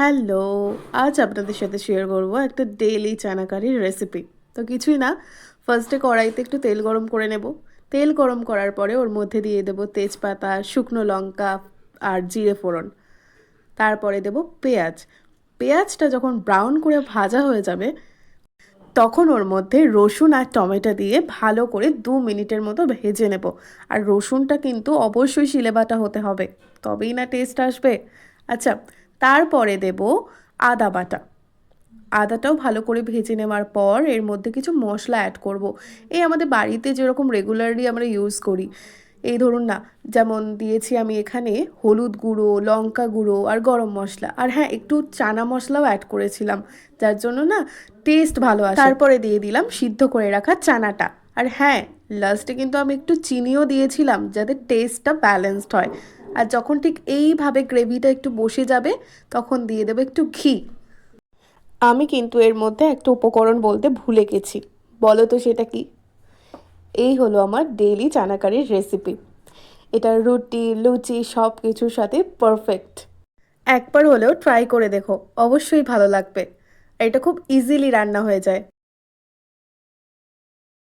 Hello, আজ আপনাদের সাথে শেয়ার করব একটা ডেইলি চানা কারির রেসিপি। তো কিছুই না, ফার্স্টে কড়াইতে একটু তেল গরম করে নেব। তেল গরম করার পরে ওর মধ্যে দিয়ে দেব তেজপাতা, শুকনো লঙ্কা আর জিরে ফোড়ন। তারপরে দেব পেঁয়াজ। পেঁয়াজটা যখন ব্রাউন করে ভাজা হয়ে যাবে তখন ওর মধ্যে রসুন আর টমেটো দিয়ে ভালো করে 2 মিনিটের মতো ভেজে নেব। আর রসুনটা কিন্তু অবশ্যই শিলেবাটা হতে হবে, তবেই না টেস্ট আসবে। আচ্ছা, তারপরে দেব আদা বাটা। আদাটাও ভালো করে ভেজে নেওয়ার পর এর মধ্যে কিছু মশলা অ্যাড করব। এই আমাদের বাড়িতে যেরকম রেগুলারলি আমরা ইউজ করি, এই ধরুন না, যেমন দিয়েছি আমি এখানে হলুদ গুঁড়ো, লঙ্কা গুঁড়ো আর গরম মশলা, আর হ্যাঁ, একটু চানা মশলাও অ্যাড করেছিলাম, যার জন্য না টেস্ট ভালো আসে। তারপরে দিয়ে দিলাম সিদ্ধ করে রাখা চানাটা। আর হ্যাঁ, লাস্টে কিন্তু আমি একটু চিনিও দিয়েছিলাম যাতে টেস্টটা ব্যালেন্সড হয়। আর যখন ঠিক এইভাবে গ্রেভিটা একটু বসে যাবে তখন দিয়ে দেবো একটু ঘি। আমি কিন্তু এর মধ্যে একটা উপকরণ বলতে ভুলে গেছি, বলো তো সেটা কি? এই হলো আমার ডেইলি চানা কারির রেসিপি। এটা রুটি, লুচি সব কিছুর সাথে পারফেক্ট। একবার হলেও ট্রাই করে দেখো, অবশ্যই ভালো লাগবে। এটা খুব ইজিলি রান্না হয়ে যায়।